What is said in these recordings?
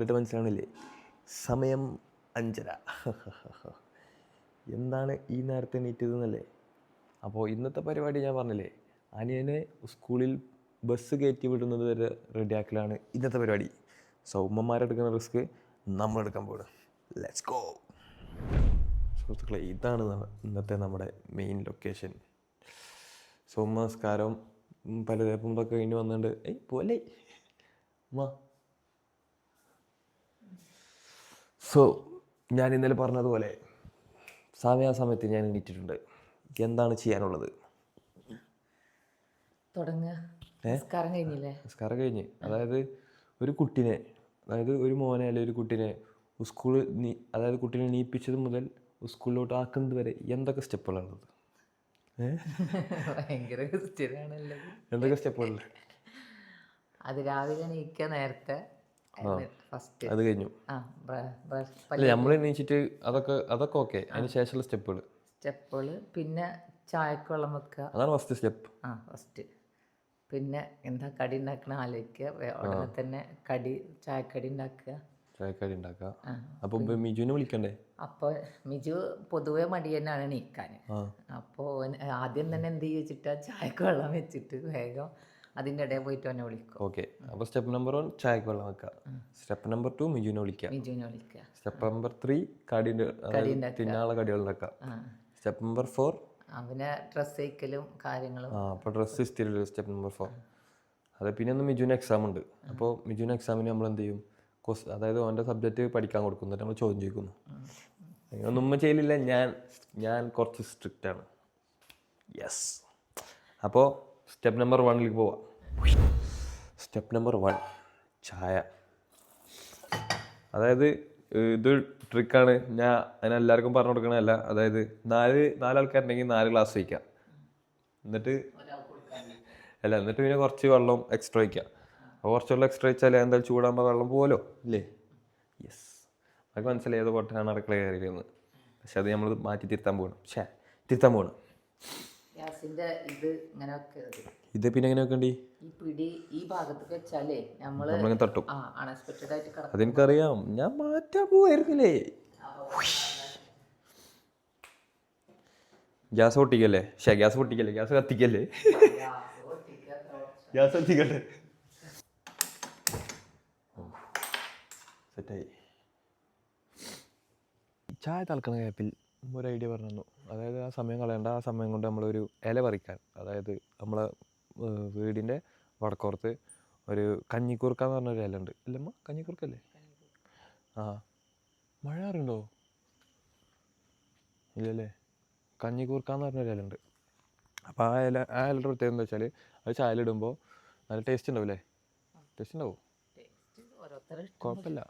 കണ്ടിട്ട് മനസ്സിലാവണില്ലേ? സമയം 5:30. എന്താണ് ഈ നേരത്തെ എണീറ്റതെന്നല്ലേ? അപ്പോൾ ഇന്നത്തെ പരിപാടി ഞാൻ പറഞ്ഞില്ലേ, അനിയനെ സ്കൂളിൽ ബസ് കയറ്റി വിടുന്നത് വരെ റെഡിയാക്കലാണ് ഇന്നത്തെ പരിപാടി. ഉമ്മമാരെടുക്കുന്ന റിസ്ക് നമ്മളെടുക്കാൻ പോകണം. Let's go. സുഹൃത്തുക്കളെ, ഇതാണ് ഇന്നത്തെ നമ്മുടെ മെയിൻ ലൊക്കേഷൻ. നമസ്കാരം പലതേപ്പം ഇതൊക്കെ കഴിഞ്ഞ് വന്നിട്ടുണ്ട്. പോലെ ഞാൻ ഇന്നലെ പറഞ്ഞതുപോലെ സമയാസമയത്ത് ഞാൻ എണീറ്റിട്ടുണ്ട്. എന്താണ് ചെയ്യാനുള്ളത്? നിസ്കാരം കഴിഞ്ഞ് അതായത് ഒരു കുട്ടിനെ, അതായത് ഒരു മോനെ അല്ലെങ്കിൽ ഒരു കുട്ടിനെ സ്കൂളിൽ അതായത് കുട്ടീനെ എണീപ്പിച്ചത് മുതൽ സ്കൂളിലോട്ട് ആക്കുന്നത് വരെ എന്തൊക്കെ സ്റ്റെപ്പുകളുള്ളത്? ഭയങ്കര ക്വസ്റ്റ്യനാണല്ലോ. എന്തൊക്കെ സ്റ്റെപ്പുകളിൽ? അത് രാവിലെ എണീക്കുക നേരത്തെ, ഫസ്റ്റ് അത് കഴിഞ്ഞു. അല്ല, നമ്മൾ എണീച്ചിട്ട് അതൊക്കെ ഓക്കെ. അതിന് ശേഷമുള്ള സ്റ്റെപ്പുകൾ പിന്നെ ചായക്ക് വെള്ളം വെക്കുക, അതാണ് ഫസ്റ്റ് സ്റ്റെപ്പ്. ഫസ്റ്റ്. പിന്നെ എന്താ കടി ഉണ്ടാക്കണ ആലോചിക്കുക, ഉടനെ തന്നെ ചായക്കടി ഉണ്ടാക്കുക. അപ്പൊ മിജുവിനെ വിളിക്കണ്ടേ? അപ്പോൾ മിജു പൊതുവെ മടി തന്നെയാണ് എണീക്കാൻ. അപ്പോൾ ആദ്യം തന്നെ എന്ത് ചോദിച്ചിട്ടാ, ചായക്ക് വെള്ളം വെച്ചിട്ട് വേഗം അതിൻ്റെ ഇടയിൽ പോയിട്ട് എന്നെ വിളിക്കും. ഓക്കെ. അപ്പോൾ സ്റ്റെപ്പ് നമ്പർ 1 ചായക്ക് വെള്ളം വെക്കുക. സ്റ്റെപ്പ് നമ്പർ 2 മിജുവിനെ വിളിക്കുക. സ്റ്റെപ്പ് നമ്പർ 3 തിന്നാനുള്ള കടികൾ ഉണ്ടാക്കുക. സ്റ്റെപ്പ് നമ്പർ 4 അവനെ ഡ്രസ്സ് വയ്ക്കലും കാര്യങ്ങളും. അപ്പോൾ ഡ്രസ്സ് ഇസ്തിരി. സ്റ്റെപ്പ് നമ്പർ 4 അതെ. പിന്നെ ഒന്ന് മിജുവിന് എക്സാം ഉണ്ട്. അപ്പോൾ മിജുവിന് എക്സാമിന് നമ്മൾ എന്ത് ചെയ്യും? അതായത് അവൻ്റെ സബ്ജക്റ്റ് പഠിക്കാൻ കൊടുക്കും. എന്നിട്ട് നമ്മൾ ചോദ്യം ചോദിക്കുന്നു. ഒന്നും ചെയ്യലില്ല. ഞാൻ കുറച്ച് സ്ട്രിക്റ്റ് ആണ്. യെസ്. അപ്പോൾ സ്റ്റെപ്പ് നമ്പർ 1 പോവാം. സ്റ്റെപ്പ് നമ്പർ 1 ചായ. അതായത് ഇത് ട്രിക്കാണ്. ഞാൻ അതിന് എല്ലാവർക്കും പറഞ്ഞു കൊടുക്കണതല്ല. അതായത് നാലാൾക്കാരുണ്ടെങ്കിൽ 4 ഗ്ലാസ് വയ്ക്കാം. എന്നിട്ട് പിന്നെ കുറച്ച് വെള്ളം എക്സ്ട്രാ വയ്ക്കുക. അപ്പോൾ കുറച്ച് വെള്ളം എക്സ്ട്രാ വെച്ചാൽ എന്തായാലും ചൂടാകുമ്പോൾ വെള്ളം പോലോ ഇല്ലേ? യെസ്. അതൊക്കെ മനസ്സിലായി. ഏത് പൊട്ടാണ് അടുക്കള കയറിയിരുന്നത്. പക്ഷെ അത് നമ്മൾ മാറ്റി തിരുത്താൻ പോകണം. ഇത് പിന്നെ എങ്ങനെ വെക്കണ്ടി? ഈ ഭാഗത്ത് വെച്ചാലേ നമ്മൾ തട്ടും. അതെനിക്കറിയാം. ഞാൻ മാറ്റാൻ പോവായിരുന്നില്ലേ? ഗ്യാസ് പൊട്ടിക്കല്ലേ? ഗ്യാസ് കത്തിക്കല്ലേ? ഗ്യാസ് കത്തിക്കല്ലേ? സെറ്റായി. ചായ തിളക്കണ ഗ്യാപ്പിൽ ഒരു ഐഡിയ പറഞ്ഞു തന്നു. അതായത് ആ സമയം കളയേണ്ട. ആ സമയം കൊണ്ട് നമ്മളൊരു ഇല പറിക്കാൻ, അതായത് നമ്മളെ വീടിൻ്റെ വടക്കോർത്ത് ഒരു കഞ്ഞിക്കുറുക്ക എന്ന് പറഞ്ഞൊരു ഇല ഉണ്ട്. അല്ലമ്മ, കഞ്ഞിക്കുറുക്കല്ലേ? മഴ അറിയണ്ടോ? ഇല്ലല്ലേ? കഞ്ഞിക്കുറുക്ക എന്ന് പറഞ്ഞൊരു ഇല ഉണ്ട്. അപ്പോൾ ആ ഇലയുടെ പ്രത്യേകത എന്താ വെച്ചാൽ, അത് ചായയിലിടുമ്പോൾ നല്ല ടേസ്റ്റ് ഉണ്ടാവില്ലേ? ടേസ്റ്റ് ഉണ്ടാവും. കുഴപ്പമില്ല,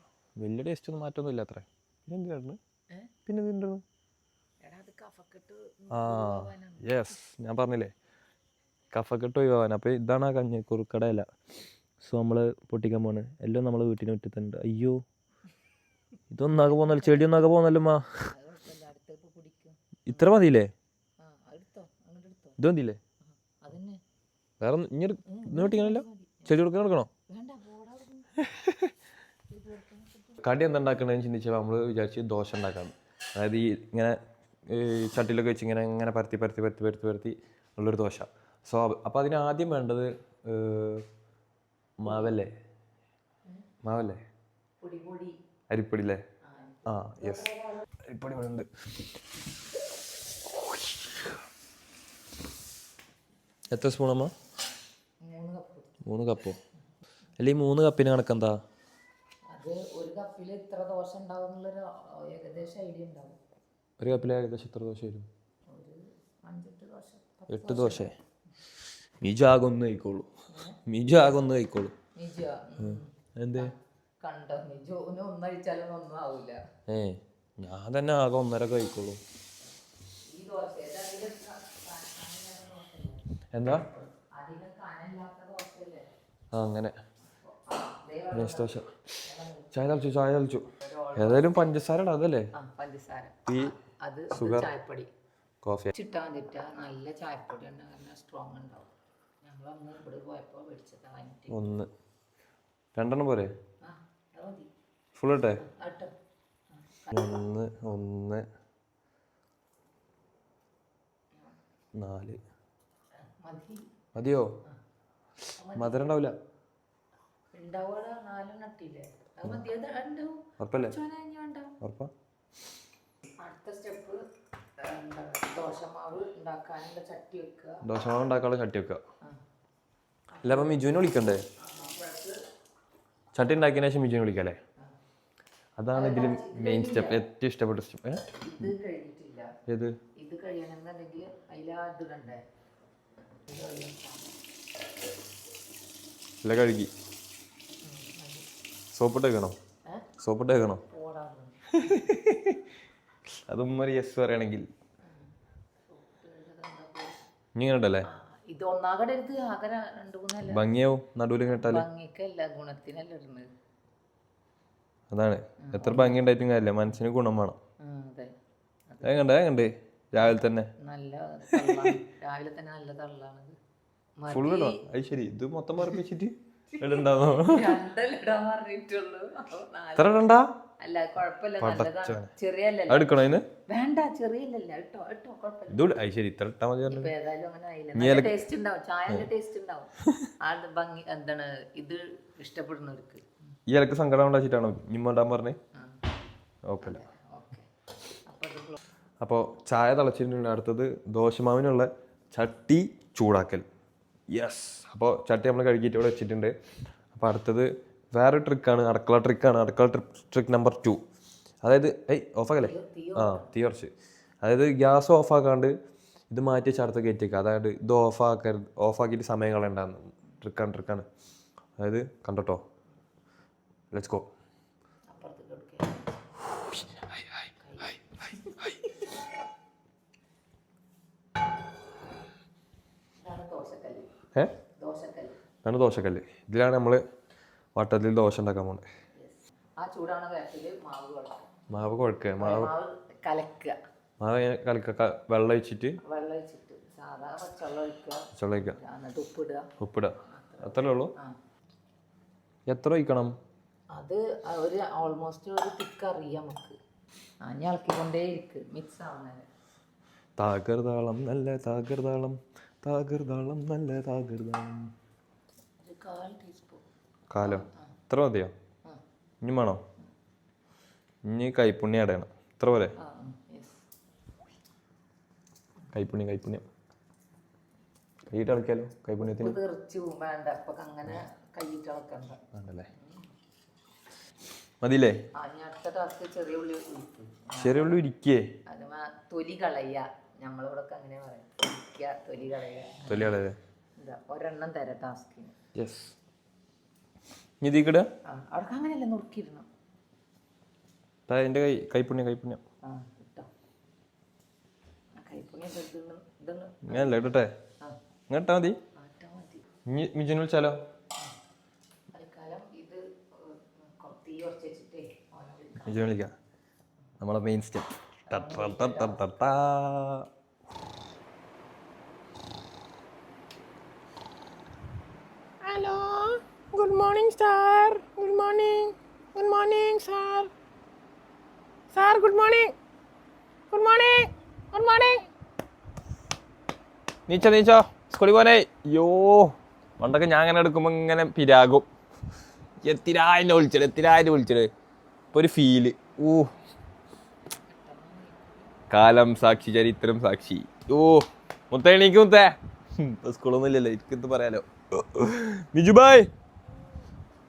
വലിയ ടേസ്റ്റ് ഒന്നും മാറ്റമൊന്നും ഇല്ല അത്രേ. പിന്നെ എന്തിനാണ്? യെസ്, ഞാൻ പറഞ്ഞില്ലേ, കഫക്കെട്ട് ഒഴിവാൻ. അപ്പോൾ ഇതാണ് ആ കഞ്ഞിക്കുറുക്കയുടെ ഇല. നമ്മൾ പൊട്ടിക്കാൻ പോണ്. എല്ലാം നമ്മൾ വീട്ടിന് മുറ്റത്തുണ്ട്. അയ്യോ, ഇതൊന്നാകെ പോകുന്നല്ലോ, ചെടി ഒന്നാകെ പോകുന്നല്ലോ. ഇത്ര മതിയില്ലേ? ഇതൊന്നില്ലേ? വേറെ ഇന്ന് പൊട്ടിക്കണല്ലോ. ചെടി കൊടുക്കണോ? കടി എന്താ ഉണ്ടാക്കണമെന്ന് ചിന്തിച്ചപ്പോൾ നമ്മൾ വിചാരിച്ച് ദോശ ഉണ്ടാക്കാം. അതായത് ഇങ്ങനെ ചട്ടിയിലൊക്കെ വെച്ച് ഇങ്ങനെ പരത്തി ഉള്ളൊരു ദോശ. അപ്പോൾ അതിന് ആദ്യം വേണ്ടത് മാവല്ലേ? അരിപ്പൊടി അല്ലേ? യെസ്, അരിപ്പൊടി വേണ്ട. എത്ര സ്പൂണമ്മ? 3 കപ്പോ? അല്ല, ഈ 3 കപ്പിന് കണക്കെന്താ? ഒരു കപ്പിൽ ഇത്ര ദോശ ഉണ്ടാവും എന്നുള്ളൊരു ഏകദേശം ഐഡിയ ഉണ്ടാവും. ഒരു കപ്പിൽ ഏകദേശം എത്ര ദോശ വരും? 8 ദോശ. മിജു ആകെ ഒന്ന് കഴിക്കോളൂ. എന്തേ? ഞാൻ തന്നെ ആകെ 1.5 കഴിക്കോളൂ. എന്താ? അങ്ങനെ ദോശ. ചായ തളിച്ചു. ഏതായാലും പഞ്ചസാര ഇടാം. അതല്ലേ? Sugar, coffee. നല്ല ചായപ്പൊടി സ്ട്രോങ് ഉണ്ടാവും. ഒന്ന് 2 പോരെ? ഫുൾ ഇട്ടെ ഇട്ടോ. 1 1 4 മതി മതിയോ? മധുരം ഉണ്ടാവില്ല. ഉണ്ടാവുക 4 നട്ടില്ലേ, അത് മതി. അത് ഉണ്ടാവും. ഉറപ്പല്ലേ? ഉറപ്പാ. അടുത്ത സ്റ്റെപ്പ് ദോശമാവ് ഉണ്ടാക്കാനുള്ള ചട്ടി വെക്കുക. ദോശമാവ് ഉണ്ടാക്കാനുള്ള ചട്ടി വെക്കുക. അല്ല അപ്പം മിജുവിനെ വിളിക്കണ്ടേ? ചട്ടി ഉണ്ടാക്കിയതിനു ശേഷം മിജുവിനെ വിളിക്കല്ലേ? അതാണ് ഇതിൽ മെയിൻ സ്റ്റെപ്പ്, ഏറ്റവും ഇഷ്ടപ്പെട്ട സ്റ്റെപ്പ്. ഇത് കഴിഞ്ഞിട്ടില്ല. ഏത്? ഇത് കഴിയണമെന്നുണ്ടെങ്കിൽ അതിലാത് കണ്ടേ അല്ല കഴുകി സോപ്പിട്ട് വെക്കണോ? സോപ്പിട്ട് വെക്കണോ? അതും ഒരു യെസ് പറയണെങ്കിൽ ഇനി ഉണ്ടല്ലേ ഇത് ഒന്നാകടെ എടുത്ത് ആകെ 2-3 ഭംഗിയാവും നടുവിൽ കേട്ടാല്. ഭംഗിക്കല്ല, ഗുണത്തിനല്ല ഇടുന്നത്. അതാണ്, എത്ര ഭംഗി ഉണ്ടായിട്ടും കാര്യമില്ല, മനസ്സിന് ഗുണം വേണം. അതെ, കണ്ടേ രാവിലെ തന്നെ നല്ല തള്ളാണ്. രാവിലെ തന്നെ നല്ല തള്ളാണ്. ഫുള്ള് ഇടാം. അത് ശരി, ഇത് മൊത്തം പറപ്പിച്ചിട്ട് ഇടണ്ടാന്നോ? രണ്ടെല്ലാം പറഞ്ഞിട്ടുള്ളൂ. എത്ര ഇടണ്ട? അല്ല കുഴപ്പമില്ല, നല്ലതാണ്. ചെറിയല്ല എടുക്കണോ അതിന്? വേണ്ട, ചെറിയല്ല. ഇട്ടോ ഇട്ടോ കുഴപ്പമില്ല. ഇത് അത് ശരി, ഇത്ര ഇട്ടാ മതി. ഇപ്പൊ ഏതായാലും അങ്ങനെ ആയില്ല. നല്ല ടേസ്റ്റ് ഉണ്ടാവും, ചായന്റെ ടേസ്റ്റ് ഉണ്ടാവും. ആ ഭംഗി എന്താണ് ഇത് ഇഷ്ടപ്പെടുന്നവർക്ക്. ഈ ഇലക്ക് സങ്കടം ഉണ്ടാച്ചിട്ടാണോ ഇമ്മണ്ടാൻ പറഞ്ഞേ? ഓക്കെ. അപ്പോൾ ചായ തിളച്ചിട്ടുണ്ട്. അടുത്തത് ദോശമാവിനുള്ള ചട്ടി ചൂടാക്കൽ. യെസ്. അപ്പോൾ ചട്ടി നമ്മൾ കഴുകിയിട്ട് ഇവിടെ വെച്ചിട്ടുണ്ട്. അപ്പോൾ അടുത്തത് വേറൊരു ട്രിക്കാണ്, അടുക്കള ട്രിക്കാണ്. അടുക്കള ട്രിക്ക് നമ്പർ 2. അതായത് ഓഫാക്കല്ലേ? തീ കുറച്ച്. അതായത് ഗ്യാസ് ഓഫാക്കാണ്ട് ഇത് മാറ്റി വെച്ച് അടുത്ത് കയറ്റിയേക്കുക. അതായത് ഇത് ഓഫാക്കിയിട്ട് സമയം കളയണ്ടാന്ന്. ട്രിക്കാണ്. അതായത് കണ്ടോ, ലെറ്റ്സ് ഗോ. ഇതാണ് ദോശക്കല്ല്. ഇതിലാണ് നമ്മൾ വട്ടത്തിൽ ദോശ ഉണ്ടാക്കാൻ പോകുന്നത്. മാവ് കുഴക്കുക. മാവ് കലക്കുക. വെള്ളം ഒഴിച്ചിട്ട് ഉപ്പിടുക. അത്രേ ഉള്ളൂ. എത്ര ഒഴിക്കണം? അത് ഒരു ഓൾമോസ്റ്റ് ഒരു തിക്ക് അറിയാം നമുക്ക്. ഇളക്കിക്കൊണ്ടേ ഇരിക്കും, മിക്സ് ആവുന്നത്. താകൃതാളം നല്ല താകൃതാളം, താകൃതാളം നല്ല താകൃതാളം. കാലോ ഇത്ര മതിയോ? ഇനി വേണോ? ഇനി കൈപ്പുണ്യം അടയണം. ഇത്ര പോലെ കൈപ്പുണ്യം കൈയിട്ട് ഇളക്കിയാലോ? കൈപ്പുണ്യത്തിന് വേണ്ടല്ലേ? മതിയില്ലേ? ചെറിയ ഉള്ളി ഇരിക്കേ തൊലി കളയ. നമ്മളിവിടെ അങ്ങനെ പറയാം, തൊലി കളയ. ഒരെണ്ണം തരാം ടാസ്കിന്. യെസ്. ഇതിക്കിട അവർക്ക് അങ്ങനെയല്ല, നുറുക്കിയിടണം. എൻ്റെ കൈപ്പുണ്യം ഇങ്ങനല്ല ഇടട്ടെ. ഇങ്ങട്ടാ മതി. മിജുനെ വിളിച്ചാലോ? മിജുനെ വിളിക്കാം. നമ്മളെ main step. Hello, good morning sir. Good morning sir. Sir good morning. നീച്ചോ സ്കൂളിൽ പോനെ. അയ്യോ, പണ്ടൊക്കെ ഞാൻ അങ്ങനെ എടുക്കുമ്പോൾ ഇങ്ങനെ പിരാകും. എത്തിരായിരം വിളിച്ചത് ഇപ്പൊ ഒരു ഫീല്. കാലം സാക്ഷി, ചരിത്രം സാക്ഷി. മുത്തേ സ്കൂളൊന്നും ഇല്ലല്ലോ, എനിക്കെന്ത് പറയാലോ. മിജു ബായ്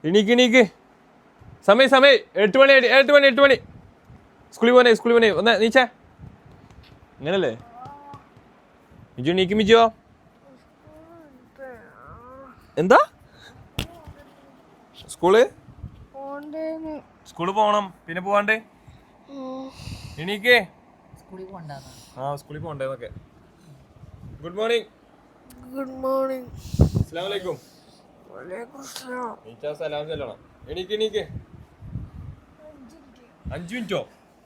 എണീക്ക്. സമയം 8 മണി. സ്കൂളിൽ പോനെ. ഒന്ന് നീച്ചേ. ഇങ്ങനല്ലേ മിജു? എണീക്ക് മിജോ. എന്താ? സ്കൂളിൽ പോകണം. പിന്നെ പോവാണ്ട് എണീക്ക്. സ്കൂളിൽ പോകണ്ടേന്നൊക്കെ. Good morning. അസ്സലാമു അലൈക്കും. സലാം ചെല്ലണം. എണീക്ക്. 5 മിനിറ്റോ?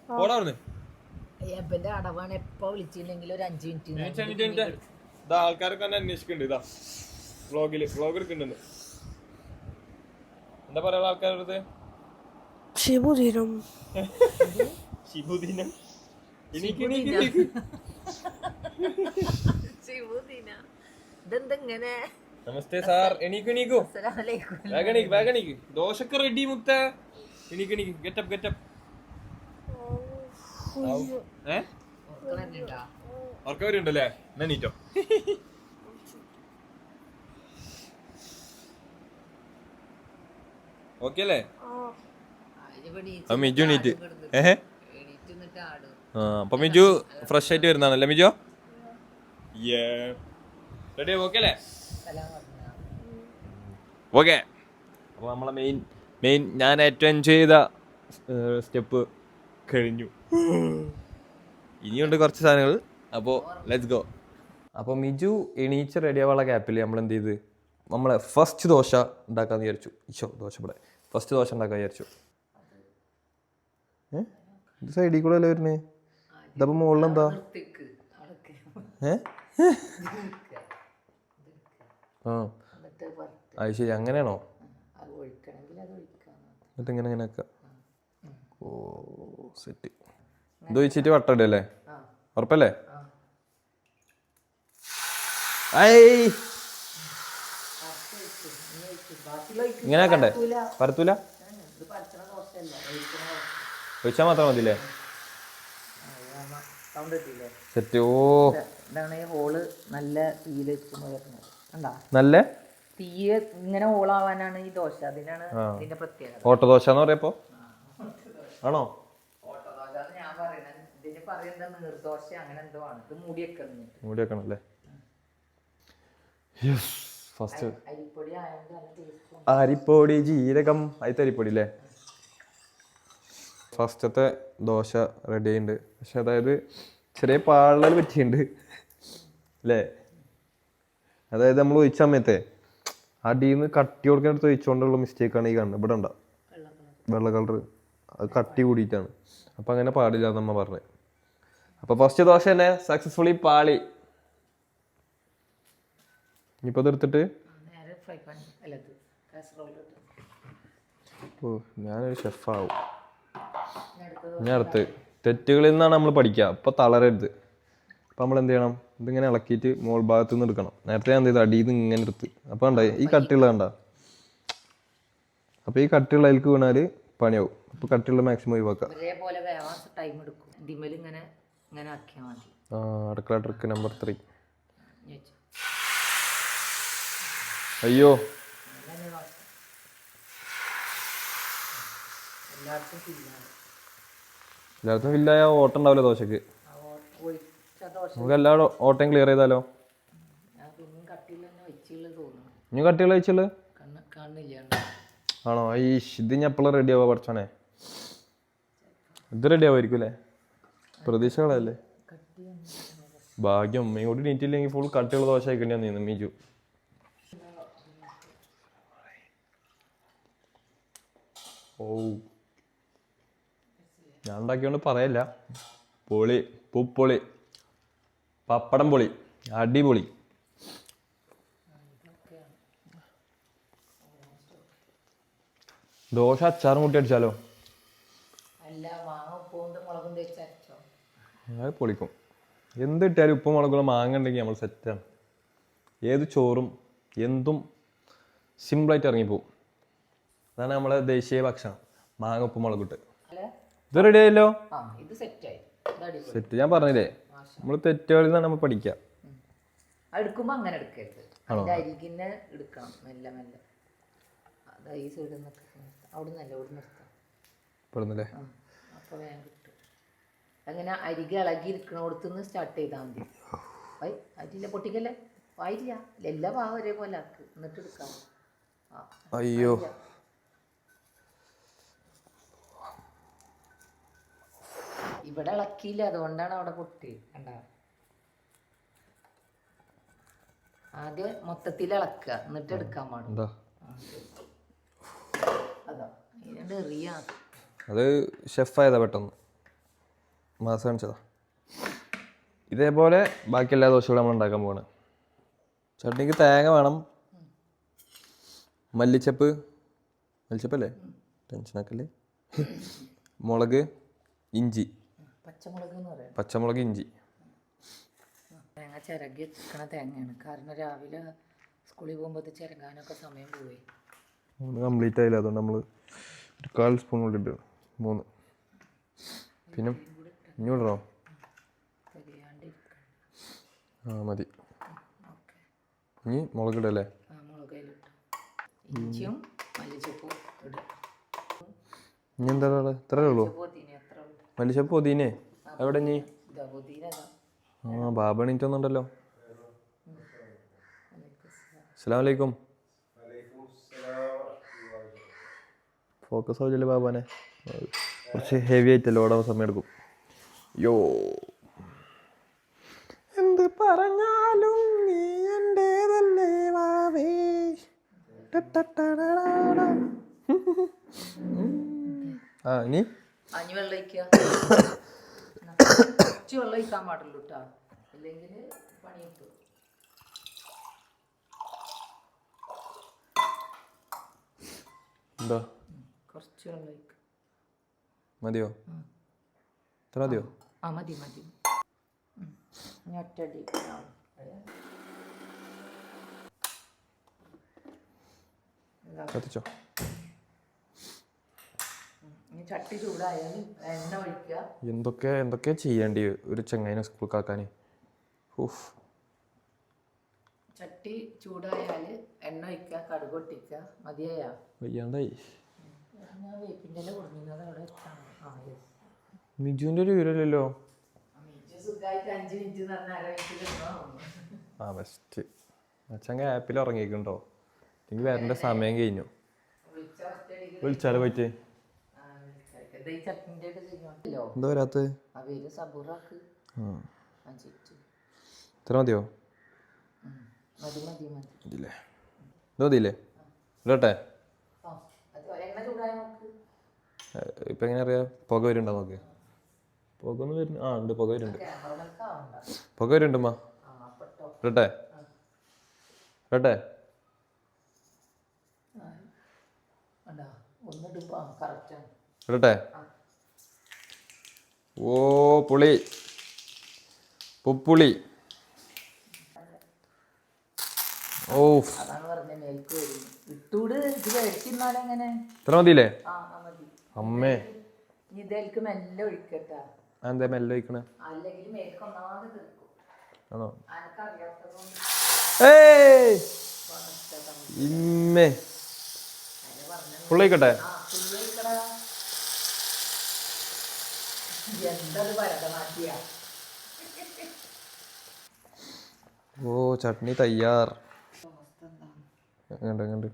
പോടാ അവിടുന്ന്. അടവാണ്. എപ്പോ വിളിച്ചില്ലെങ്കിൽ ഒരു 5 മിനിറ്റ്. ആൾക്കാരൊക്കെ തന്നെ അന്വേഷിക്കുന്നുണ്ട്. വ്ളോഗ് എടുക്കുന്നുണ്ട്. എന്താ പറയാ ആൾക്കാരുടെ? ശിവദിനം. ശിവദിനം. ഇതെന്തെങ്ങനെ? നമസ്തേ സാർ, എണീക്കു. വേഗണീക്ക്. ദോശക്ക് റെഡി മുത്ത. എണീക്ക്. ഗെറ്റപ്പ്. ഉറക്കം വരുന്നുണ്ടല്ലേ? എണീറ്റോ. ഓക്കെ അല്ലേ? മിജു എണീറ്റ്. അപ്പൊ മിജു ഫ്രഷ് ആയിട്ട് വരുന്നതാണല്ലേ മിജു? റെഡി ഓക്കെ അല്ലേ? ഓക്കെ. അപ്പോൾ നമ്മളെ മെയിൻ ഞാൻ ഏറ്റവും എൻജോയ് ചെയ്ത സ്റ്റെപ്പ് കഴിഞ്ഞു. ഇനിയുണ്ട് കുറച്ച് സാധനങ്ങൾ. അപ്പോൾ ലെറ്റ്സ് ഗോ. അപ്പോൾ മിജു എണീച്ച് റെഡി ആവാനുള്ള ഗ്യാപ്പിൽ നമ്മൾ എന്ത് ചെയ്ത് നമ്മളെ ഫസ്റ്റ് ദോശ ഉണ്ടാക്കാന്ന് വിചാരിച്ചു. ഫസ്റ്റ് ദോശ ഉണ്ടാക്കാൻ വിചാരിച്ചു. ഇത് സൈഡിൽ കൂടെ അല്ലേ വരുന്നേ? ഇതപ്പോ മുകളിലെന്താ? അത് ശരി, അങ്ങനെയാണോ? എന്നിട്ട് ഇങ്ങനെ വെക്കാം. ഓ സെറ്റ്. ഇത് വെച്ചിട്ട് വട്ടല്ലേ? ഉറപ്പല്ലേ? ഇങ്ങനെ ആക്കണ്ടേ? പരത്തൂല? ഒഴിച്ചാൽ മാത്രം മതില്ലേ? സെറ്റ്. ഓ ഇതാണ് ഹോള്. നല്ല തീയിൽ നല്ല തീയ ഇങ്ങനെ ഹോളാവാനാണ് ഈ ദോശ. അതിനാണ് ഇതിന്റെ പ്രത്യേകത. ഓട്ടദോശ എന്ന് പറയപ്പോ ആണോ? ഓട്ടദോശ ഞാൻ പറയുന്നത്. ഇതിന് പറയുന്നത് നീർദോശ അങ്ങനെ എന്തോ ആണ്. ഇത് മൂടി വെക്കണം അല്ലേ? ഫസ്റ്റ് അരിപ്പൊടി ആയതുകൊണ്ട് അരിപ്പൊടി, ജീരകം, അതിത്തെ അരിപ്പൊടി അല്ലേ? ഫസ്റ്റത്തെ ദോശ റെഡി ആയിട്ടുണ്ട്. പക്ഷെ അതായത് ചെറിയ പാളൽ പറ്റിയിട്ടുണ്ട് അല്ലേ? അതായത് നമ്മൾ ഒഴിച്ച സമയത്തെ അടിയിൽ നിന്ന് കട്ടി കൊടുക്കാനടുത്ത് ഒഴിച്ചുകൊണ്ടുള്ള മിസ്റ്റേക്കാണ് ഈ കാണുന്നത്. ഇവിടെ ഉണ്ടാവും വെള്ള കളർ, അത് കട്ടി കൂടിയിട്ടാണ്. അപ്പം അങ്ങനെ പാടില്ല എന്നമ്മ പറഞ്ഞത്. അപ്പോൾ ഫസ്റ്റ് ദോശ തന്നെ സക്സസ്ഫുള്ളി പാളി. ഇനിയിപ്പോൾ അതെടുത്തിട്ട് ഓ ഞാനൊരു ഷെഫാവും. ഞാൻ അടുത്ത് തെറ്റുകളിൽ നിന്നാണ് നമ്മൾ പഠിക്കുക. അപ്പോൾ തളരരുത്. അപ്പം നമ്മൾ എന്ത് ചെയ്യണം? ഇതിങ്ങനെ ഇളക്കിയിട്ട് മോൾ ഭാഗത്ത് നിന്ന് എടുക്കണം. നേരത്തെ ഞാൻ എന്ത് ചെയ്തു? അടിയിൽ നിന്ന് ഇങ്ങനെ എടുത്ത്. അപ്പോൾ ഉണ്ടായി ഈ കട്ടിയുള്ള കണ്ട. അപ്പോൾ ഈ കട്ടിയുള്ള അതിലേക്ക് വീണാൽ പണിയാവും. അപ്പോൾ കട്ടിയുള്ള മാക്സിമം ഒഴിവാക്കാം. അടുക്കള ട്രിക്ക് നമ്പർ 3. അയ്യോ എല്ലായിടത്തും ഫില്ലായ ഓട്ടം ഉണ്ടാവില്ല ദോശക്ക്. നമുക്ക് എല്ലാ ഓട്ടയും ക്ലിയർ ചെയ്താലോ? ഇനി കട്ടിയുള്ള വെച്ചുള്ളു ആണോ? ഈ ഇത് ഞാൻ എപ്പോഴും റെഡി ആവാ പഠിച്ചോനെ. ഇത് റെഡി ആവുമായിരിക്കും അല്ലേ? പ്രതീക്ഷകളല്ലേ? ഭാഗ്യം അമ്മയും കൂടി നീറ്റില്ലെങ്കിൽ ഫുൾ കട്ടിയുള്ള ദോശ ആയിക്കണ്ടിയാ നീ മീജു. ഓ ഞാൻ ഉണ്ടാക്കിയോണ്ട് പറയല്ല. പൊളി, പൂപ്പൊളി, പപ്പടം പൊളി, അടിപൊളി. ദോശ അച്ചാറും കൂട്ടി അടിച്ചാലോ? അത് പൊളിക്കും. എന്ത് ഇട്ടാലും ഉപ്പും മുളകും മാങ്ങ ഉണ്ടെങ്കിൽ നമ്മൾ സെറ്റാണ്. ഏത് ചോറും എന്തും സിമ്പിളായിട്ട് ഇറങ്ങിപ്പോവും. അതാണ് നമ്മളെ ദേശീയ ഭക്ഷണം, മാങ്ങ ഉപ്പും മുളകിട്ട്. ഇത് റെഡി ആയല്ലോ. സെറ്റ്. ഞാൻ പറഞ്ഞില്ലേ നമ്മൾ തെറ്റുകളിൽ നിന്നാണ് നമ്മൾ പഠിക്കുക. എടുക്കുമ്പോ അങ്ങനെ എടുക്കരുത്. അരികിനെ എടുക്കണം മെല്ലെ മെല്ലെ. അത് ഈ സൈഡിൽ നിന്നൊക്കെ അവിടെ നല്ല ഇവിടെ നിർത്താം. പെടുന്നില്ലേ? അപ്പൊ വേഗം കിട്ടും. അങ്ങനെ അരികെ ഇളകി ഇരിക്കണോടത്തുനിന്ന് സ്റ്റാർട്ട് ചെയ്താൽ മതി. അരിയില്ല പൊട്ടിക്കല്ലേ? ആയില്ല, എല്ലാ ഭാഗം ഒരേപോലെ ആക്ക്. എന്നിട്ട് എടുക്കാം. അയ്യോ ഇവിടെ ഇളക്കിയില്ല, അതുകൊണ്ടാണ് അവിടെ പൊട്ടി. കണ്ട, ആദ്യം മൊത്തത്തിൽ ഇളക്കുക, എന്നിട്ട് എടുക്കാൻ പാടില്ല. അതാ എറിയാ. അത് ഷെഫായതാ, പെട്ടെന്ന് മാസം കാണിച്ചതാ. ഇതേപോലെ ബാക്കി എല്ലാ ദോശകളും നമ്മൾ ഉണ്ടാക്കാൻ പോവാണ്. ചട്നിക്ക് തേങ്ങ വേണം, മല്ലിച്ചപ്പല്ലേ? ടെൻഷനാക്കല്ലേ? മുളക്, ഇഞ്ചി, പച്ചമുളക് എന്ന് പറയാം. പച്ചമുളക്, ഇഞ്ചി. തേങ്ങ ചിരകി വെക്കണ തേങ്ങയാണ്. കാരണം രാവിലെ സ്കൂളിൽ പോകുമ്പോൾ ചിരകാനൊക്കെ സമയം പോയി. 3 കംപ്ലീറ്റ് ആയില്ല, അതുകൊണ്ട് നമ്മൾ ഒരു 1/4 സ്പൂൺ കൂടി ഇട്ട് 3. പിന്നെ ഇനി ഇടണോ? മതി. ഇനി മുളക് ഇടല്ലേ? മുളകിലിട്ടു. ഇഞ്ചിയും മല്ലിച്ചപ്പും ഇടുക. ഇനി എന്താ ഇത്രേ ഉള്ളൂ? മല്ലിച്ചപ്പ് പൊതീനെ എവിടെ ഇനി? ബാബ എണീറ്റൊന്നുണ്ടല്ലോ. അസ്സലാമു അലൈക്കും. ഫോക്കസ് ആവില്ലല്ലോ ബാബാനെ, കുറച്ച് ഹെവി ആയിട്ടല്ലോ, ഓടാൻ സമയം എടുക്കും. യോ എന്ത് പറഞ്ഞാലും നീ എന്റേതല്ലേ വാവേ. ഇനി വെള്ളം ഒഴിക്കുക. കുറച്ച് വെള്ളം ഒഴിക്കാൻ പാടുള്ളൂ കേട്ടോ, ഇല്ലെങ്കിൽ പണി കിട്ടും. എന്താ കുറച്ച് വെള്ളം ഒഴിക്കുക. മതിയോ? ഇത്ര മതിയോ? മതി മതി. ഒറ്റടി കത്തിച്ചോ. ചട്ടി ചൂടായാൽ എണ്ണ ഒഴിക്കുക. എന്തൊക്കെ ചെയ്യേണ്ടി ഒരു ചങ്ങായിനെ സ്കൂൾക്കാക്കാൻ. ചട്ടി ചൂടായാൽ എണ്ണ ഒഴിക്കുക, കടുക് പൊട്ടിക്കുക. മതിയായാ? വയ്യാണ്ടായി. ഞാൻ വേപ്പിൻ്റെ ഇല കൊടുക്കുന്നത് അവിടെ എത്താണ്. മിജുവിൻ്റെ ഒരു വിവരമില്ലല്ലോ. സുഖമായിട്ട് 5 മിനിറ്റ് എന്ന് പറഞ്ഞാൽ അര മിനിറ്റ്. ബെസ്റ്റ്. അച്ഛൻ ആപ്പിൽ ഉറങ്ങിയിട്ടുണ്ടോ? എനിക്ക് വരേണ്ട സമയം കഴിഞ്ഞു. വിളിച്ചാലോ പോയിട്ട്? എന്താ വരാത്ത? ഇത്ര മതിയോ? മതിയില്ലേ? ഇത് മതിയില്ലേ? ഇടട്ടെ? ഇപ്പൊ എങ്ങനെ അറിയാം? പുക വരുന്നുണ്ടോ നോക്ക്. പുക ഒന്നും വരുന്നു. ഉണ്ട്, പുക വരുന്നുണ്ട്. പുക വരുന്നുണ്ടമ്മ. ഇടട്ടെ? ഇടട്ടെ? ഇടട്ടെ? ഓ പുളി, പുളി. ഓ ഇത്ര മതിയില്ലേ? അമ്മേ മെല്ലെ ഒഴിക്കട്ടാ. എന്താ മെല്ലെ ഒഴിക്കണേ? ആണോ? ഇമ്മേ ഫുള്ളൊഴിക്കട്ടെ? ഓ ചട്നി തയ്യാർ. എങ്ങണ്ട്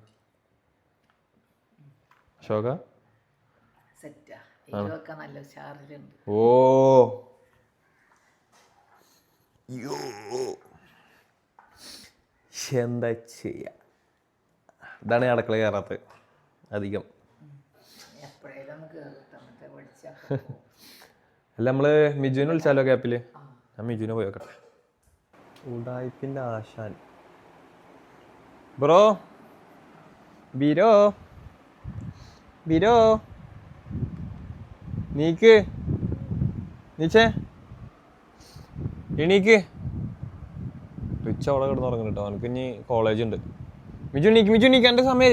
ശോക? ഓ എന്താ ചെയ്യ. ഇതാണ് അടുക്കള കയറാത്ത അധികം. അല്ല നമ്മള് മിജുവിനെ വിളിച്ചാലോ ക്യാപ്പില്? ഞാൻ മിജുവിനെ പോയി നോക്കട്ടെ. ഉടായിപ്പിന്റെ ആശാൻ. ബ്രോ ബിരോ നീക്ക് നീച്ചേ എണീക്ക്. റിച്ച് അവിടെ കിടന്ന് ഉറങ്ങും കേട്ടോ. എനിക്ക് ഇനി കോളേജ് ഉണ്ട്. മിജു നീക്ക് എൻ്റെ സമയം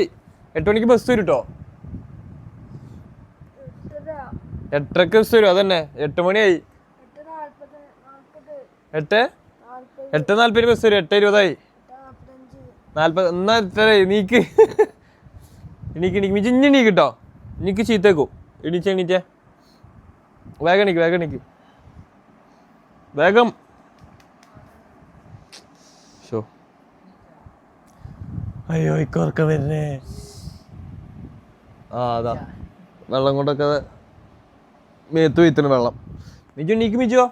8 മണിക്ക് ബസ് വരും കേട്ടോ. 8:30 ബസ് വരും. അതന്നെ 8 മണിയായി. 8:40 ബസ് വരും. 8:20 40. എന്നാ നീക്ക് എണീക്ക് മിജു ഇനി കേട്ടോ. എനിക്ക് ചീത്തേക്കും. എണീറ്റേ വേഗം എണീക്ക് വേഗം. ഷോ അയ്യോ ഇക്കൊറക്കം വരുന്നേ. അതാ വെള്ളം കൊണ്ടൊക്കെ മേത്ത് വീത്തിന് വെള്ളം. മിജു മിജുവോ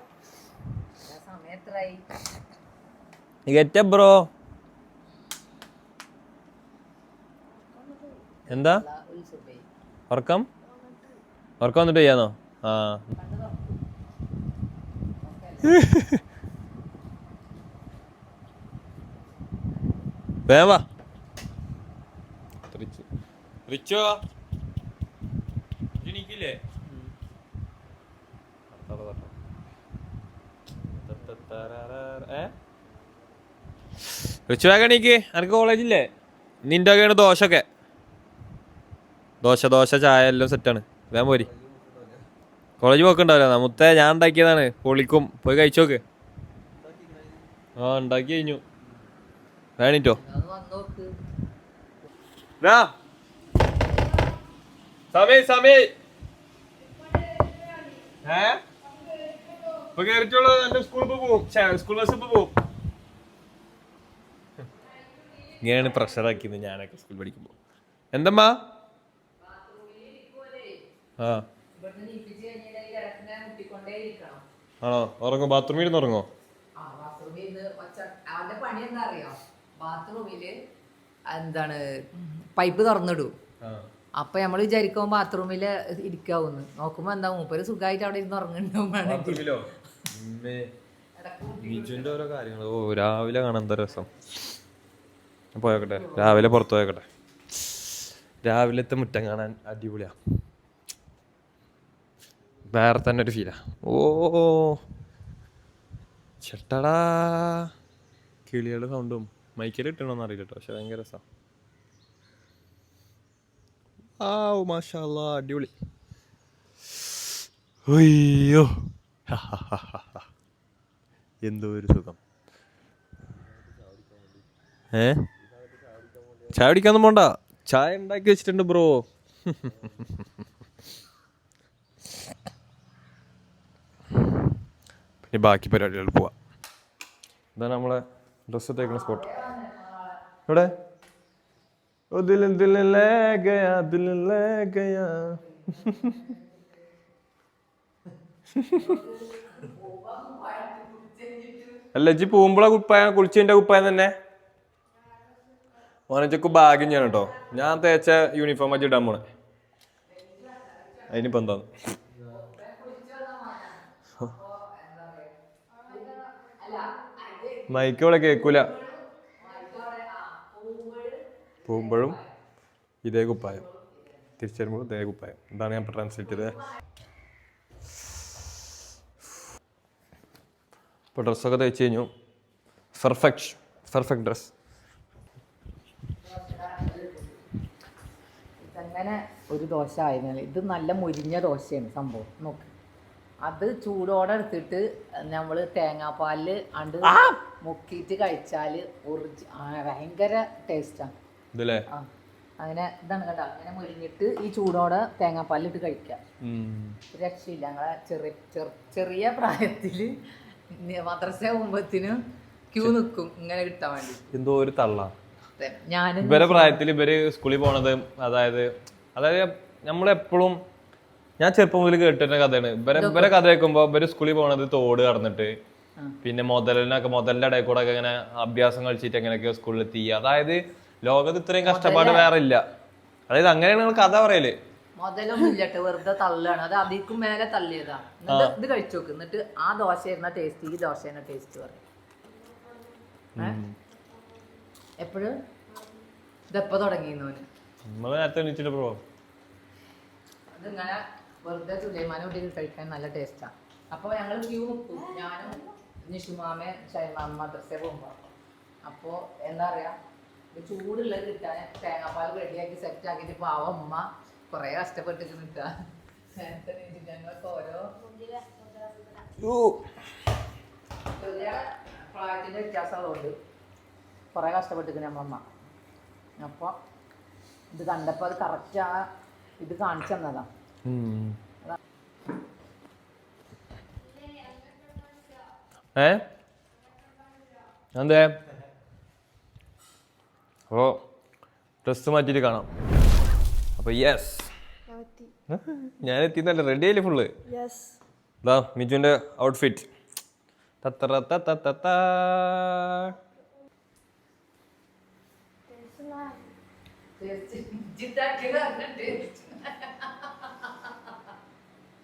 ഗെറ്റ് ബ്രോ. എന്താ ഉറക്കം വന്നിട്ട് ചെയ്യാന്നോ? വേവാ റിച്ചോ എണീക്കില്ലേ? ഉച്ചവാകണിക്ക് എനിക്ക് കോളേജില്ലേ നിന്റെ ഒക്കെയാണ് ദോശയൊക്കെ ദോശ ചായ എല്ലാം സെറ്റാണ് വേഗം പോരി കോളേജ് പോക്കുണ്ടാവില്ല മുത്തേ ഞാൻ ഉണ്ടാക്കിയതാണ് പൊളിക്കും പോയി കഴിച്ചോക്ക് ആ ഉണ്ടാക്കി കഴിഞ്ഞു വേണിട്ടോ സമയ ഇപ്പൊ കേറിട്ടുള്ളൂ എന്റെ സ്കൂളിൽ പോവും സ്കൂൾ ബസ് ഇപ്പൊ പോവും ഇങ്ങനെയാണ് പ്രഷറാക്കിയത് ഞാനൊക്കെ സ്കൂൾ പഠിക്കുമ്പോ എന്തമ്മാ ആ ആണോ ഉറങ്ങോ ബാത്റൂമിൽ ഇരുന്ന് ഉറങ്ങോ അവന്റെ പണി എന്താ അറിയോ ബാത്റൂമില് എന്താണ് പൈപ്പ് തുറന്നിടൂ അപ്പൊ നമ്മള് വിചാരിക്കുമ്പോ ബാത്റൂമില് ഇരിക്കാവുന്നു നോക്കുമ്പോ എന്താ മൂപ്പര് സുഖമായിട്ട് അവിടെ ഇരുന്ന് ഉറങ്ങുന്നുണ്ടോ ബീജുവിന്റെ ഓരോ കാര്യങ്ങൾ ഓ രാവിലെ കാണാൻ എന്താ രസം പോയോക്കട്ടെ രാവിലെ പുറത്തു പോയോക്കട്ടെ രാവിലത്തെ മുറ്റം കാണാൻ അടിപൊളിയാ വേറെ തന്നെ ഒരു ഫീലാ ഓ ചേട്ടടാ കിളികളുടെ സൗണ്ടും മൈക്കിൽ ഇട്ടണോന്ന് അറിയില്ല കേട്ടോ പക്ഷെ ഭയങ്കര രസം ആ മാഷാ അല്ലാ അടിപൊളി അയ്യോ എന്തോ ഒരു സുഖം ചായ കുടിക്കാന്നും പോണ്ട ചായ ഉണ്ടാക്കി വെച്ചിട്ടുണ്ട് ബ്രോ പിന്നെ ബാക്കി പരിപാടികൾ പോവാം ഇതാണ് നമ്മളെ ഡ്രസ്സ് തേക്കുന്ന സ്പോട്ട് എവിടെ അല്ല ഇജ്ജ് പോകുമ്പോളെ കുപ്പായം കുളിച്ചതിന്റെ കുപ്പായം തന്നെ ഓനച്ചക്ക് ഭാഗ്യം ചെയ്യണം കേട്ടോ ഞാൻ തേച്ച യൂണിഫോം വെച്ച് ഇടാൻ പോണേ അതിനിപ്പോ എന്താന്ന് മൈക്ക് ഇവിടെ കേൾക്കൂല പോകുമ്പോഴും ഇതേ കുപ്പായം തിരിച്ചു വരുമ്പോൾ ഇതേ കുപ്പായം ഇതാണ് ഞാൻ ട്രാൻസ്ലേറ്റ് ചെയ്തത് ഇപ്പോൾ ഡ്രസ്സൊക്കെ തയ്ച്ചു കഴിഞ്ഞു പെർഫെക്റ്റ് ഡ്രസ് ഇതങ്ങനെ ഒരു ദോശ ആയിരുന്നില്ല ഇത് നല്ല മുരിഞ്ഞ ദോശയാണ് സംഭവം നോക്ക് അത് ചൂടോടെ എടുത്തിട്ട് നമ്മൾ തേങ്ങാപ്പാലിൽ അണ്ട് മുക്കിയിട്ട് കഴിച്ചാല് ഭയങ്കര ടേസ്റ്റാണ് ആ അങ്ങനെ ഇതാണ് കേട്ടോ അങ്ങനെ മുരിഞ്ഞിട്ട് ഈ ചൂടോടെ തേങ്ങാപ്പാലിലിട്ട് കഴിക്കാം രക്ഷയില്ല ഞങ്ങളെ ചെറിയ പ്രായത്തിൽ മദ്രസ പോകുമ്പത്തിന് ക്യൂ നിൽക്കും ഇങ്ങനെ കിട്ടാൻ വേണ്ടി എന്തോ ഒരു തള്ള ഞാൻ ഇവരെ പ്രായത്തിൽ ഇവര് സ്കൂളിൽ പോണത് അതായത് നമ്മളെപ്പോഴും ഞാൻ ചെറുപ്പം മുതൽ കേട്ടിരുന്ന കഥയാണ് ഇവരെ കഥ കേൾക്കുമ്പോ ഇവര് സ്കൂളിൽ പോണത് തോട് കടന്നിട്ട് പിന്നെ മുതലിന്റെ ഇടയിൽ കൂടെ ഒക്കെ ഇങ്ങനെ അഭ്യാസം കളിച്ചിട്ട് എങ്ങനെയൊക്കെയോ സ്കൂളിൽ എത്തി അതായത് ലോകത്ത് ഇത്രയും കഷ്ടപ്പാട് വേറെ ഇല്ല അതായത് അങ്ങനെയാണ് നിങ്ങൾ കഥ പറയല് മുതലൊന്നും ഇല്ലട്ടെ വെറുതെ തള്ളാണ് അത് അതിക്കും മേലെ തള്ളിയതാ ഇത് കഴിച്ചു നോക്ക് എന്നിട്ട് ആ ദോശ ഇരുന്ന ടേസ്റ്റ് ഈ ദോശ ടേസ്റ്റ് പറയും എപ്പോഴും ഇതെപ്പോ തുടങ്ങിയെന്നോന് നമ്മള് നേരത്തെ എണീച്ചിട്ട് ബ്രോ അതിങ്ങനെ വെറുതെ സുലൈമാനെ കുട്ടികൾ കഴിക്കാൻ നല്ല ടേസ്റ്റാണ് അപ്പോൾ ഞങ്ങൾ ക്യൂ നിൽക്കും ഞാനും നിഷുമാമേ ഷൈമാമ മദ്രസയിൽ പോകുമ്പോൾ അപ്പോൾ എന്താ പറയുക ചൂടുള്ളത് കിട്ടാൻ തേങ്ങാപ്പാൽ റെഡിയാക്കി സെറ്റ് ആക്കിയിട്ട് പാവം ഉമ്മ കുറേ കഷ്ടപ്പെട്ടിട്ട് നിൽക്കുക ഞങ്ങൾക്ക് ഓരോ ചെറിയ പ്രായത്തിൻ്റെ വ്യത്യാസമുള്ളതുകൊണ്ട് കുറേ കഷ്ടപ്പെട്ടിട്ട് അമ്മ അപ്പോൾ ഇത് കണ്ടപ്പോൾ അത് കറക്റ്റ് ആ ഇത് കാണിച്ചു തന്നതാ എന്തേ അപ്പോ ഡ്രസ് മാറ്റിട്ട് കാണാം അപ്പൊ യെസ് ഞാൻ എത്തിന്നല്ലേ റെഡി ആയില്ലേ ഫുള്ള് ഇതാ മിജുവിന്റെ ഔട്ട്ഫിറ്റ്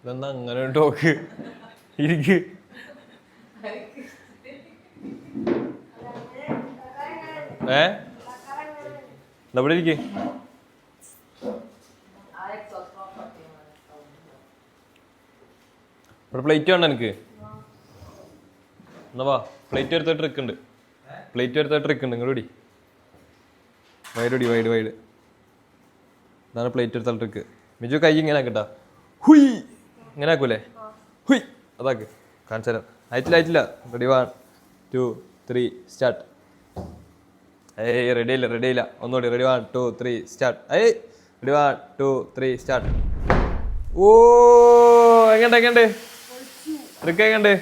ഇതെന്താ അങ്ങനെ ടോക്ക് ഇരിക്ക് ഇവിടെ ഇരിക്ക് ഇവിടെ പ്ലേറ്റ് വേണ്ട എനിക്ക് എന്നാ വാ പ്ലേറ്റ് എടുത്ത ട്രിക്ക് ഉണ്ട് ഇങ്ങോട്ട് വൈഡ് ഇതാണ് പ്ലേറ്റ് എടുത്ത ട്രിക്ക്. മിജു കൈ ഇങ്ങനെ ആക്കട്ടാ, ഹുയ് ഇങ്ങനെ ആക്കൂലേ, ഹുയ് അതാക്ക് കാണിച്ചു തരാം. അയച്ചില്ല. Ready 1 2 3 start. ഏയ് റെഡിയില്ല ഒന്നുകൂടി. Ready 1 2 3 start. Ready 1 2 3 start. ഓ എങ്ങണ്ട് ട്രിക്ക് എങ്ങണ്ട്?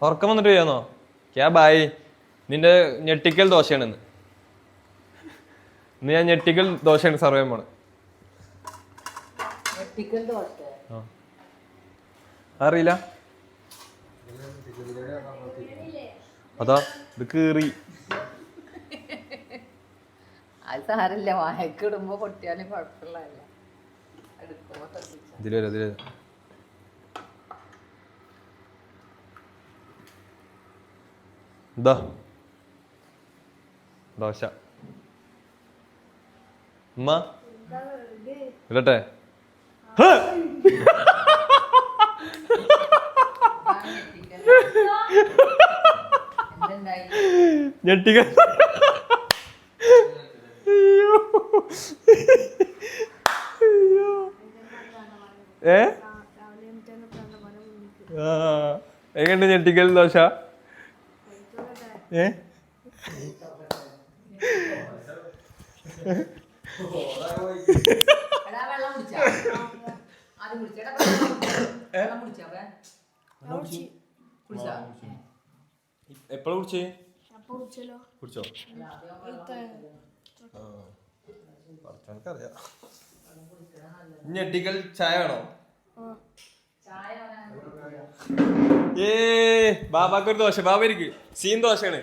ഉറക്കം വന്നിട്ട് ചെയ്യാന്നോ? ക്യാ ബായി, നിന്റെ ഞെട്ടിക്കൽ ദോശയാണ് ഇന്ന് ഞാൻ ഞെട്ടിക്കൽ ദോശയാണ് സർവ് ചെയ്യാൻ പോണത്. അറിയില്ല അതാ ഇത് കീറി. അത് സാരല്ല, വായക്കിടുമ്പോ പൊട്ടിയാലും കുഴപ്പമില്ല. ഇതില് വരാം. ഇതാ ദോശ. ഉമ്മ ഇടട്ടെ? ഞെട്ടിക്ക എങ്ങനെ ഞെട്ടിക്കൽ ദോശ? എപ്പോഴാ കുടിച്ചോ? അറിയാം. ഞെട്ടിക്കൽ ചായ വേണോ? ബാബാക്കൊരു ദോശ. ബാബ ഇരിക്ക്. സീൻ ദോശയാണ്.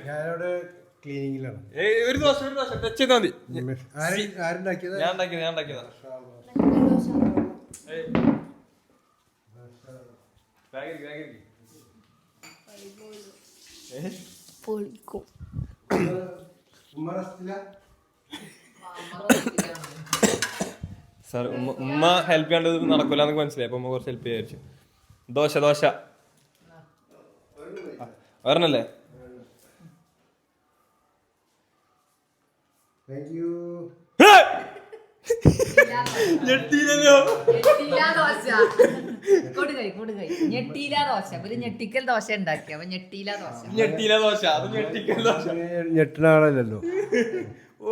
ക്ലീനിങ്ങിലാണ്. ഒരു ദോശ ടച്ച് ചെയ്താൽ മതി. ഞാൻ ഉണ്ടാക്കിയതാ. സാർ ഉമ്മ ഹെൽപ്പ് ചെയ്യാണ്ട് നടക്കൂലെന്ന് മനസ്സിലായി. അപ്പൊ ഉമ്മ കുറച്ച് ഹെൽപ്പ് ചെയ്യാച്ചു. ദോശ വേറെന്നല്ലേ? ഞെട്ടിയില്ലല്ലോ. ഞെട്ടിയില ദോശ. ഒരു ഞെട്ടിക്കൽ ദോശ ഉണ്ടാക്കി. അപ്പൊ ഞെട്ടിയില ദോശ. അത് ഞെട്ടിക്കൽ ദോശ. ഞെട്ടണാണല്ലോ. ഓ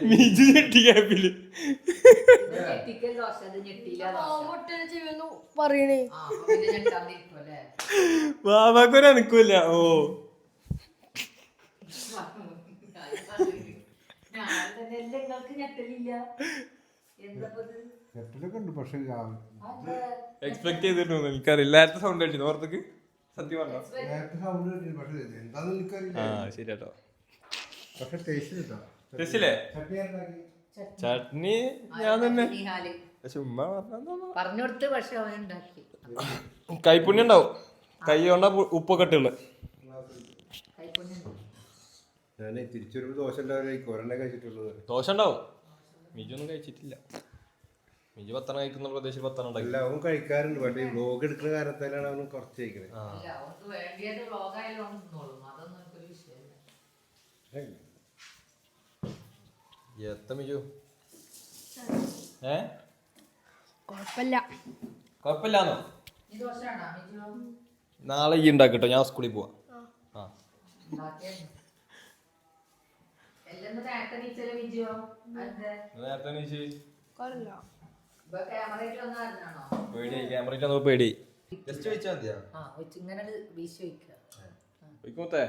മിജു ഞെട്ടിക്കാപ്പില്. ഞെട്ടിക്കൽ ദോശ, അത് ഞെട്ടിയില ദോശ പറയണേ. ബാബാക്കൊരു അനക്കൂല്ല. ഓ എക്സ്പെക്ട് ചെയ്തിട്ടുണ്ട്. എനിക്കറിയില്ല. നേരത്തെ സൗണ്ട് കഴിച്ചു ഓർത്തേക്ക്. സത്യം പറഞ്ഞോ? ശരിയാട്ടോ. ടേസ്റ്റില്ലേ? ചട്നി ഞാൻ തന്നെ ചുമ്മാ പറഞ്ഞുകൊടുത്ത്. പക്ഷെ അവൻ ഉണ്ടാക്കി. കൈപ്പുണ്യം ഉണ്ടാവും. കൈ കൊണ്ട ഉപ്പൊക്കെ ഇട്ടുള്ളത്. ഞാനേ തിരിച്ചൊരു ദോശ കഴിച്ചിട്ടുള്ളത്. ദോശ ഉണ്ടാവും. മിജു ഒന്നും കഴിച്ചിട്ടില്ല. മിജു 10 കഴിക്കുന്ന പ്രദേശം 10 ഉണ്ടാക്കി. അവൻ കഴിക്കാറുണ്ട്. പക്ഷേ വ്ലോഗ് എടുക്കുന്ന കാരണത്തിലാണ് അവന് കുറച്ച് കഴിക്കുന്നത്. മിജു കുഴപ്പമില്ലാന്നോ? നാളെ ഈ ഉണ്ടാക്കട്ടോ. ഞാൻ സ്കൂളിൽ പോവാ. പേടി പോട്ടെ.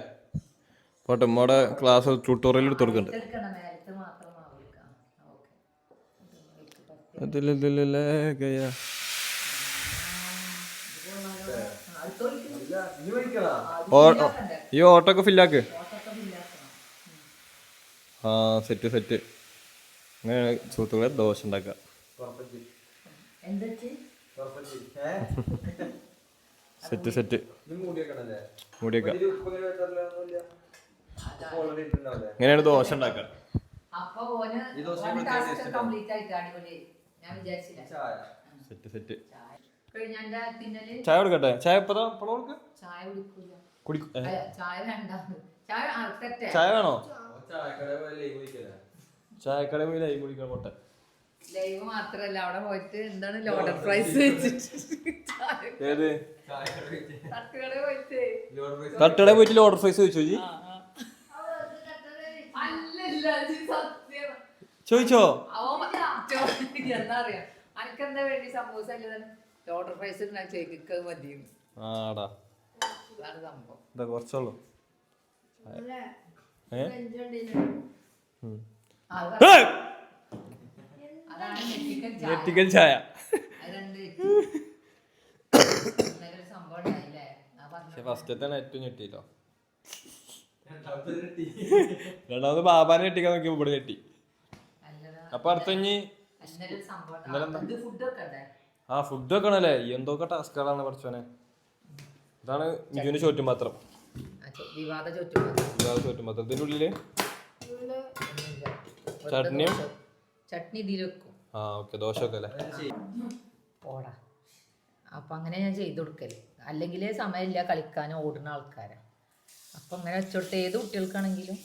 മോടെ ക്ലാസ് ട്യൂട്ടോറിയൽ എടുത്ത് കൊടുക്കണ്ട്. ഈ ഓട്ടോക്കെ ഫില്ലാക്ക്. സെറ്റ്. അങ്ങനെ സുഹൃത്തുക്കളെ ദോശ ഉണ്ടാക്കുക. സെറ്റ് മൂടിയൊക്കെ. ഇങ്ങനെയാണ് ദോശ ഉണ്ടാക്കുക. സെറ്റ് കഴിഞ്ഞാണ്ട് തിന്നല് ചായ കൊടുക്കട്ടെ? ചായ ഇപ്പതാ കൊടുക്ക. ചായ കുടിക്കൂല. കുടിക്കും. ചായ വേണ്ട. ചായ തെറ്റേ. ചായ വേണോ? ചായക്കടയിൽ പോയി ലൈവ് കുടിക്കാൻ പോട്ടെ. ലൈവ് മാത്രല്ല അവിടെ പോയിട്ട് എന്താണ് ലോഡർ ഫ്രൈസ് വെച്ചിട്ട് ഏത് തട്ടുകട പോയിട്ട് ലോഡർ ഫ്രൈസ് ചോദിച്ചോ? ചോദിച്ചോ? എന്താ അറിയാം അനക്കെന്താ വേണ്ടി സമൂസ ലോഡർ ഫ്രൈസ് ചേക്ക് മതി. ആടാ അതാണ് സംഭവം. ഇതാ കുറച്ചുള്ളൂ. അതാണ് ഞെട്ടിക്കൽ ചായ. സംഭവം ഉണ്ടായില്ലേ? ഫസ്റ്റത്താണ് ഏറ്റവും ഞെട്ടിട്ടോ. രണ്ടാമത് ബാബാനെ ഞെട്ടിക്കാൻ നോക്കിയപ്പോ ഇവിടെ ഞെട്ടി. അപ്പൊ അടുത്തഞ്ഞി ആ ഫുഡ് വെക്കണല്ലേ? എന്തൊക്കെ ടാസ്കുകളാണ് പഠിച്ചോനെ. ഇതാണ് മിജുവിന്റെ ചോറ്റുപാത്രം. വിവാദ ചോറ്റുപാത്രം. ഇതിന്റെ ഉള്ളില് ചട്നിയും ചട്നി ഇതിൽ വെക്കും. ആ ഓക്കെ. ദോശ ഒക്കെ അല്ലേ? ഓടാ. അപ്പൊ അങ്ങനെ ഞാൻ ചെയ്തു കൊടുക്കല്. അല്ലെങ്കിൽ സമയമില്ല, കളിക്കാനോ ഓടുന്ന ആൾക്കാരാ. അപ്പൊ അങ്ങനെ വെച്ചോട്ടെ. ഏത് കുട്ടികൾക്കാണെങ്കിലും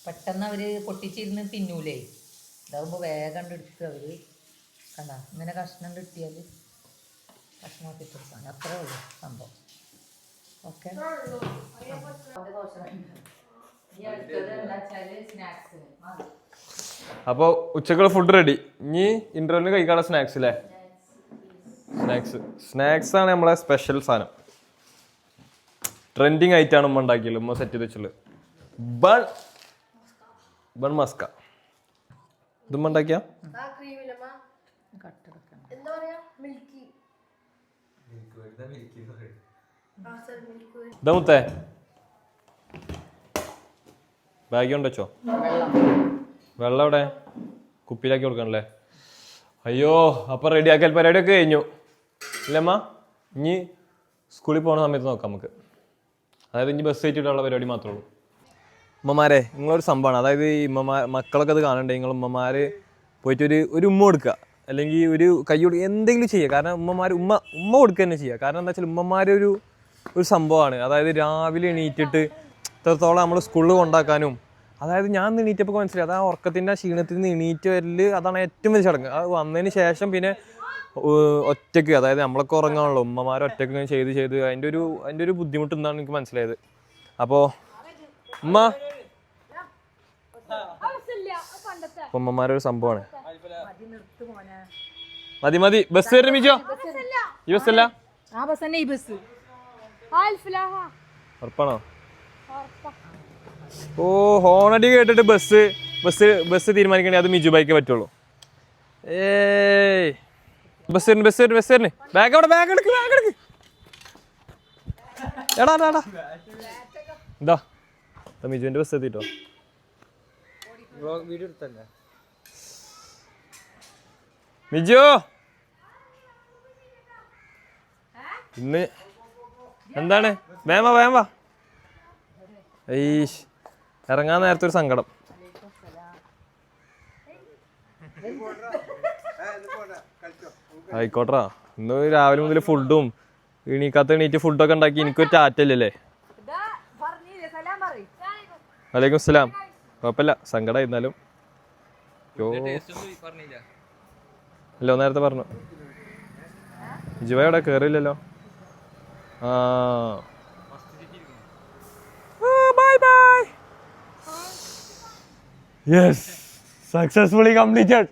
പെട്ടെന്ന് അവര് പൊട്ടിച്ചിരുന്ന് തിന്നൂലേ. ഇതാകുമ്പോ വേഗം എടുത്ത് അവര് കണ്ട ഇങ്ങനെ കഷ്ണം കിട്ടിയാല് കഷ്ണമാക്കി കൊടുക്കാൻ അത്രേ ഉള്ളൂ സംഭവം. ഓക്കെ. അപ്പൊ ഉച്ചക്കുള്ള ഫുഡ് റെഡി. ഇനി ഇന്റർവെല്ലിന് കഴിക്കാനുള്ള സ്നാക്സ് അല്ലേ? സ്നാക്സ് ആണ് നമ്മളെ സ്പെഷ്യൽ സാധനം. ട്രെൻഡിങ് ആയിട്ടാണ് ഉമ്മ ഉണ്ടാക്കിയുള്ളൂ. ഉമ്മ സെറ്റ് ചെയ്ത് വെച്ചുള്ളത് ബൺ മസ്ക. ഇതുമ്മ ഉണ്ടാക്കിയ ഇതാ ബാഗ് കൊണ്ടുവച്ചോ. വെള്ളം എവിടെ? കുപ്പിയിലാക്കി കൊടുക്കണല്ലേ? അയ്യോ. അപ്പൊ റെഡിയാക്കൽ പരിപാടിയൊക്കെ കഴിഞ്ഞു ഇല്ലമ്മ? ഇനി സ്കൂളിൽ പോകുന്ന സമയത്ത് നോക്കാം നമുക്ക്. അതായത് ഇനി ബസ് കയറ്റിയിട്ടുള്ള പരിപാടി മാത്രമേ ഉള്ളൂ. ഉമ്മമാരെ നിങ്ങളൊരു സംഭവമാണ്. അതായത് ഈ മക്കളൊക്കെ അത് കാണണ്ടേ? നിങ്ങൾ ഉമ്മമാര് പോയിട്ട് ഒരു ഉമ്മ കൊടുക്കുക, അല്ലെങ്കിൽ ഒരു കൈ കൊടുക്കുക, എന്തെങ്കിലും ചെയ്യുക. കാരണം ഉമ്മ കൊടുക്കുക തന്നെ ചെയ്യുക. കാരണം എന്താ വെച്ചാൽ ഉമ്മമാരൊരു സംഭവമാണ്. അതായത് രാവിലെ എണീറ്റിട്ട് ഇത്രത്തോളം നമ്മൾ സ്കൂളിൽ കൊണ്ടാക്കാനും, അതായത് ഞാൻ എണീറ്റപ്പോൾ മനസ്സിലായി അത് ആ ഉറക്കത്തിൻ്റെ ക്ഷീണത്തിൽ നിന്ന് എണീറ്റ് വരല് അതാണ് ഏറ്റവും വലിയ ചടങ്ങ്. അത് വന്നതിന് ശേഷം പിന്നെ ഒറ്റയ്ക്ക്, അതായത് നമ്മളൊക്കെ ഉറങ്ങാണല്ലോ, ഉമ്മമാർ ഒറ്റയ്ക്ക് ഇങ്ങനെ ചെയ്ത് അതിൻ്റെ ഒരു ബുദ്ധിമുട്ട് എന്താണെന്ന് എനിക്ക് മനസ്സിലായത്. അപ്പോൾ ഉമ്മമാരൊരു സംഭവമാണ്. മതി ബസ് വരുമിച്ചോ? ഈ ബസ്സല്ല ഉറപ്പാണോ? ഓ ഹോണടി കേട്ടിട്ട് ബസ് തീരുമാനിക്കണേ അത് മിജു ബൈക്കേ പറ്റുള്ളൂ. ഏയ് ബസ് വരുന്നു. ബാഗ് എടുക്ക്. എടാ എന്താ മിജുവിന്റെ ബസ് എത്തിട്ടോ. മിജു ഇന്ന് എന്താണ്? വേം വാ. ഏയ്ഷ് ഇറങ്ങാൻ നേരത്തെ ഒരു സങ്കടം. ആയിക്കോട്ടെ. ഇന്ന് രാവിലെ മുതൽ ഫുഡും എണീറ്റ് ഫുഡൊക്കെ ഉണ്ടാക്കി എനിക്കൊരു ടാറ്റല്ലേ? വലൈക്കും സ്സലാം. കുഴപ്പമില്ല, സങ്കടമായിരുന്നാലും അല്ലോ നേരത്തെ പറഞ്ഞു. ജിവ ഇവിടെ കേറില്ലല്ലോ. Bye. Yes, successfully completed.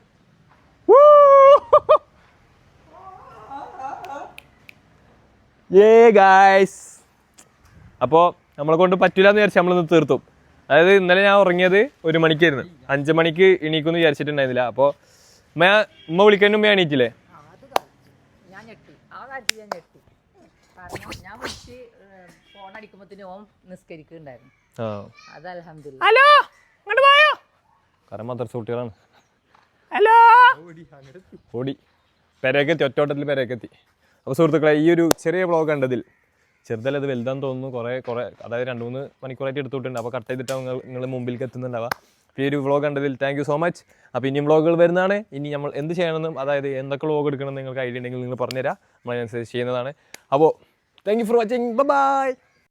Guys, അപ്പോൾ നമ്മളെ കൊണ്ട് പറ്റൂല എന്ന് വിചാരിച്ചു നമ്മളിന്ന് തീർത്തും. അതായത് ഇന്നലെ ഞാൻ ഉറങ്ങിയത് 1 മണിക്കായിരുന്നു. 5 മണിക്ക് എണീക്കുമെന്ന് വിചാരിച്ചിട്ടുണ്ടായിരുന്നില്ല. അപ്പോൾ ഉമ്മ വിളിക്കാനും ഉമ്മ എണീറ്റില്ലേ? കാരണം മദ്രസ കുട്ടികളാണ്. ഓടി പെരേക്കെത്തി, ഒറ്റോട്ടത്തിൽ പെരേക്കെത്തി. അപ്പോൾ സുഹൃത്തുക്കളെ, ഈ ഒരു ചെറിയ വ്ളോഗ് കണ്ടതിൽ ചെറുതല്ല, അത് വലുതാന്ന് തോന്നുന്നു. കുറേ അതായത് 2-3 മണിക്കൂറായിട്ട് എടുത്തുവിട്ടുണ്ട്. അപ്പോൾ കട്ട് ചെയ്തിട്ടാണ് നിങ്ങൾ മുമ്പിലേക്ക് എത്തുന്നുണ്ടാവുക. അപ്പോൾ ഈ ഒരു വ്ളോഗ് കണ്ടതിൽ താങ്ക് യു സോ മച്ച്. അപ്പോൾ ഇനിയും വ്ളോഗുകൾ വരുന്നതാണ്. ഇനി നമ്മൾ എന്ത് ചെയ്യണമെന്നും അതായത് എന്തൊക്കെ വ്ളോഗ് എടുക്കണം നിങ്ങൾക്ക് ഐഡിയ ഉണ്ടെങ്കിൽ നിങ്ങൾ പറഞ്ഞുതരാം, നമ്മളതിനനുസരിച്ച് ചെയ്യുന്നതാണ്. അപ്പോൾ thank you for watching. By.